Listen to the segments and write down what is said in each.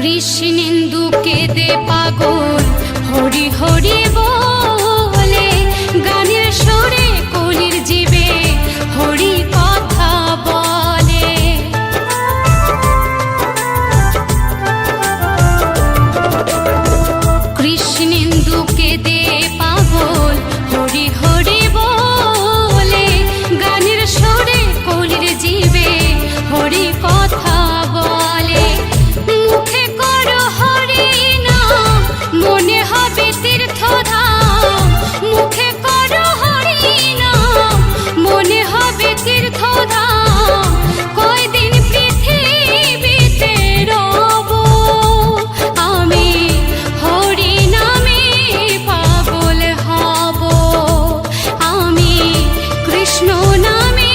কৃষ্ণেন্দু কেঁদে পাগল হরি হরি বলে, গানের সুরে কলির জীবে হরি কথা বলে। কৃষ্ণেন্দু কেঁদে পাগল হরি হরি বলে, গানের সুরে কলির জীবে হরি কথা বলে। মুখে করো হরি নাম, মনে হবে তীর্থধাম। মুখে করো হরি নাম, মনে হবে তীর্থধাম। কয়দিন পৃথিবীতে রব আমি, হরি নামে পাগল হব আমি, কৃষ্ণ নামে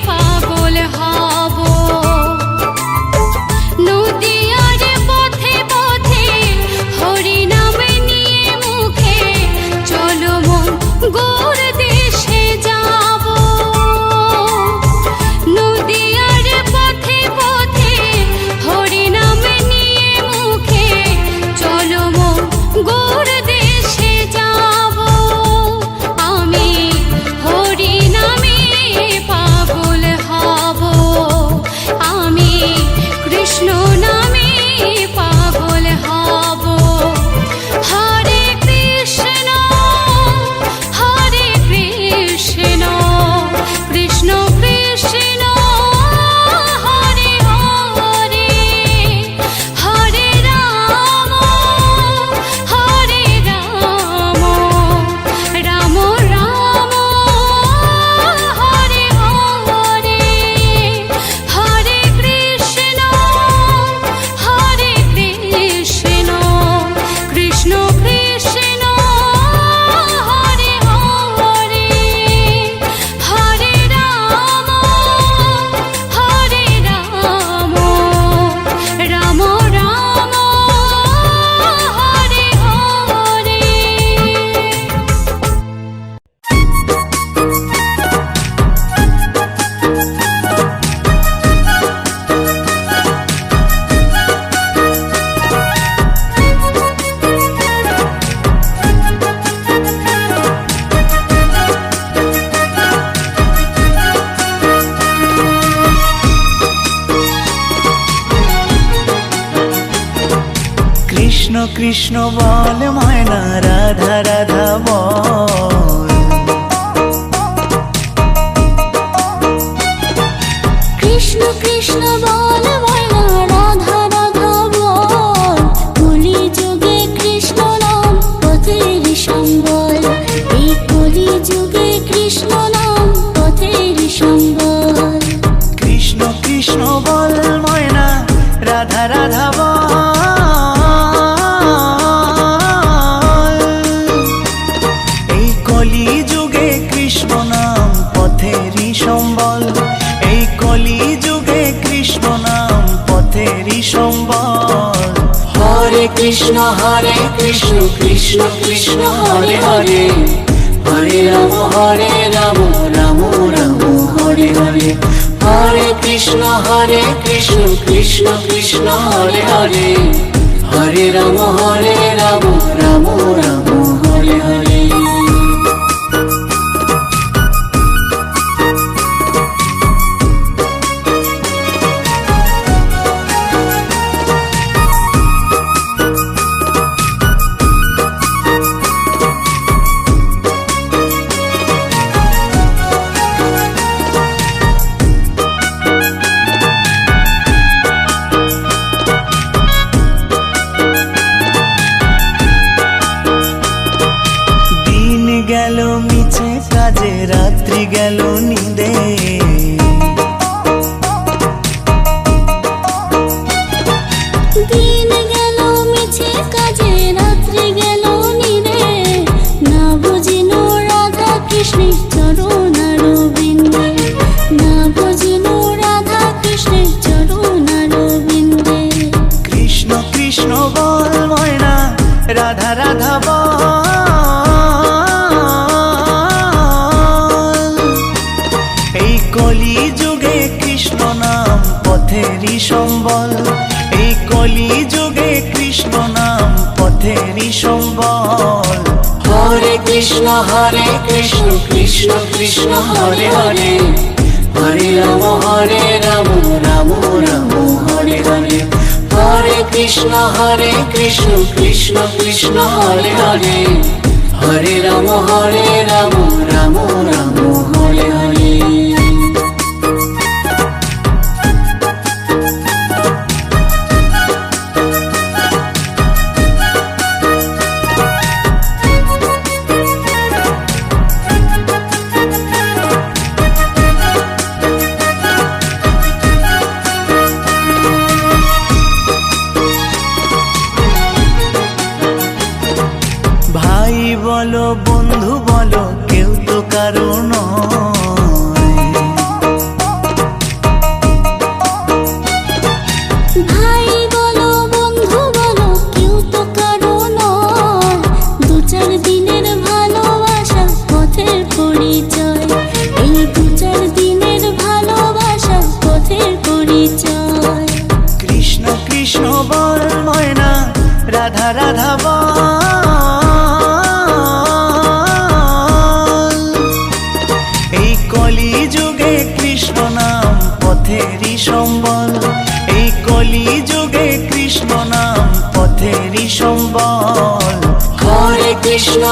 পাগল হব। নদীয়ার পথে পথে হরি নাম নিয়ে মুখে, চলো মন গোর দেশে যাব। নদীয়ার পথে পথে হরি নাম নিয়ে মুখে, চলো মন গোর দেশে যাব আমি, হরি নামে পাগল হব আমি, কৃষ্ণ নামে পাগল হব। হরে কৃষ্ণ কৃষ্ণ কৃষ্ণ হরে হরে, হরে রাম রাম রাম হরে হরে, হরে কৃষ্ণ কৃষ্ণ কৃষ্ণ হরে হরে, হরে রাম রাম রাম হরে হরে। কৃষ্ণ কৃষ্ণ বল ময়না, রাধা রাধা বল। কৃষ্ণ কৃষ্ণ বল ময়না, রাধা রাধা বল। কলি যুগে কৃষ্ণ নাম পথের সম্বল, এই কলি যুগে কৃষ্ণ নাম পথের সম্বল। কৃষ্ণ কৃষ্ণ বল ময়না, রাধা রাধা বল। এই কলি যুগে কৃষ্ণ নাম পথেরই সম্বল, এই কলি যুগে কৃষ্ণ নাম পথেরই সম্বল। হরে কৃষ্ণ কৃষ্ণ কৃষ্ণ হরে হরে, হরে রাম রাম রাম হরে হরে। হরে কৃষ্ণ কৃষ্ণ কৃষ্ণ হরে হরে, হরে রাম রাম রাম হরে হরে। দিন গেল মিছে কাজে, রাত্রি গেল নিদে। দিন গেল মিছে কাজে, রাত্রি গেল নিরে, না বুঝিনো রাধা কৃষ্ণের চরণার বিন্দে, না বুঝিনো রাধা কৃষ্ণের চরণার বিন্দে। কৃষ্ণ কৃষ্ণ বল ময়না, রাধা রাধা বল। এই কলি যুগে কৃষ্ণ নাম পথেরই সম্বল, এই কলি যুগে যুগে কৃষ্ণ নাম পথেরই সম্বল। হরে কৃষ্ণ কৃষ্ণ কৃষ্ণ হরে হরে, হরে রাম রাম রাম হরে হরে। হরে কৃষ্ণ কৃষ্ণ কৃষ্ণ হরে হরে, হরে রাম রাম রাম হরে হরে। ভাই বলো বন্ধু বলো কেউ তো কারো নয়। ভাই বলো বন্ধু বলো কেউ তো কারো নয়, দু চার দিনের ভালোবাসা পথের পরিচয়, এই দু চার দিনের ভালোবাসা পথের পরিচয়। কৃষ্ণ কৃষ্ণ বল ময়না, রাধা রাধা বল। এই কলি যুগে কৃষ্ণ নাম পথেরই সম্বল, এই কলি যুগে কৃষ্ণ নাম পথেরই সম্বল। হরে কৃষ্ণ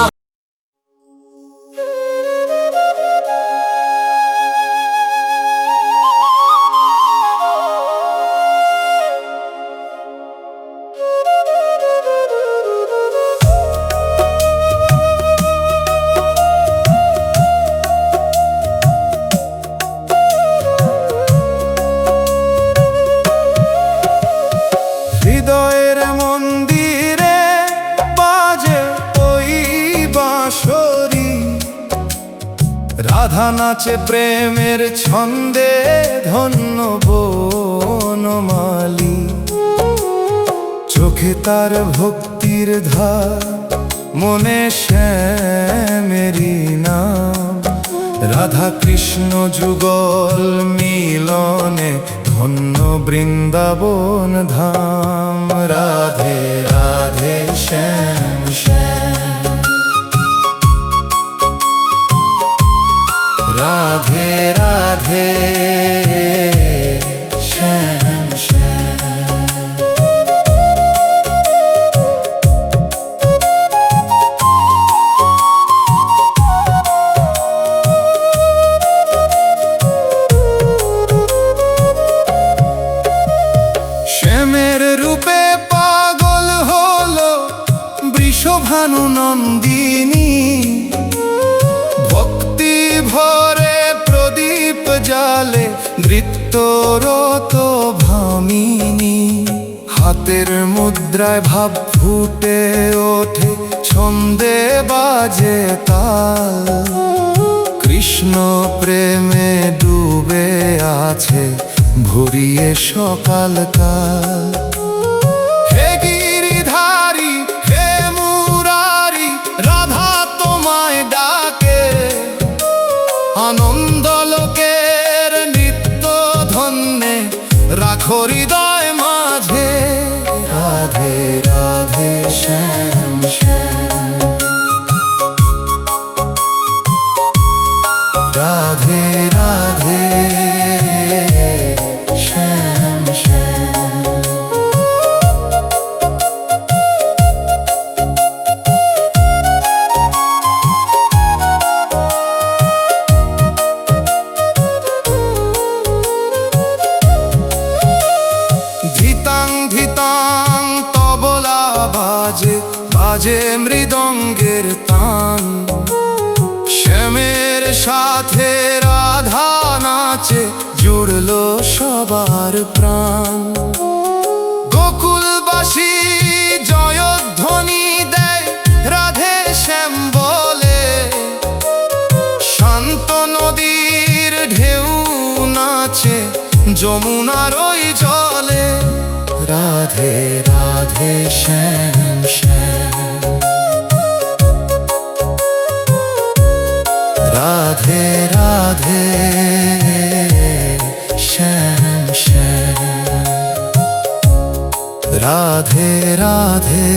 হৃদয়ের মন্দিরে বাজে ওই বাঁশরি, রাধা নাচে প্রেমের ছন্দে ধন্য বনমালী। চোখে তার ভক্তির ধার, মনে শ্যামেরই নাম। রাধা কৃষ্ণ যুগল মিলনে ধন্য বৃন্দাবন ধাম। রাধে রাধে শ্যাম শ্যাম, রাধে রাধে শ্যাম শ্যাম। শ্যামের রূপে পাগল হলো বৃষভানু নন্দিনী, ভক্তি ভরে প্রদীপ জালে নৃত্যরত ভামিনী। হাতের মুদ্রায় ভাব ফুটে ওঠে, ছন্দে বাজে তাল। কৃষ্ণ প্রেমে ডুবে আছে ভরিয়ে সকালকাল। হে গিরিধারী হে মুরারি, রাধা তোমায় ডাকে। আনন্দ লোকের নিত্য ধন্যে রাখো হৃদয় মাঝে। রাধে রাধে শ্যাম শ্যাম, রাধে রাধে শ্যাম শ্যাম। ধিতাং ধিতাং তবলা বাজে, বাজে মৃদঙ্গের তান। শ্যামের সাথে রাধা নাচে, জুড়লো সবার প্রাণ। গোকুলবাসী জয়ধ্বনি দেয় রাধে শ্যাম বলে, শান্ত নদীর ঢেউ নাচে যমুনার ওই জলে। রাধে রাধে শ্যাম শ্যাম, রাধে রাধে শ্যাম শ্যাম। রাধে রাধে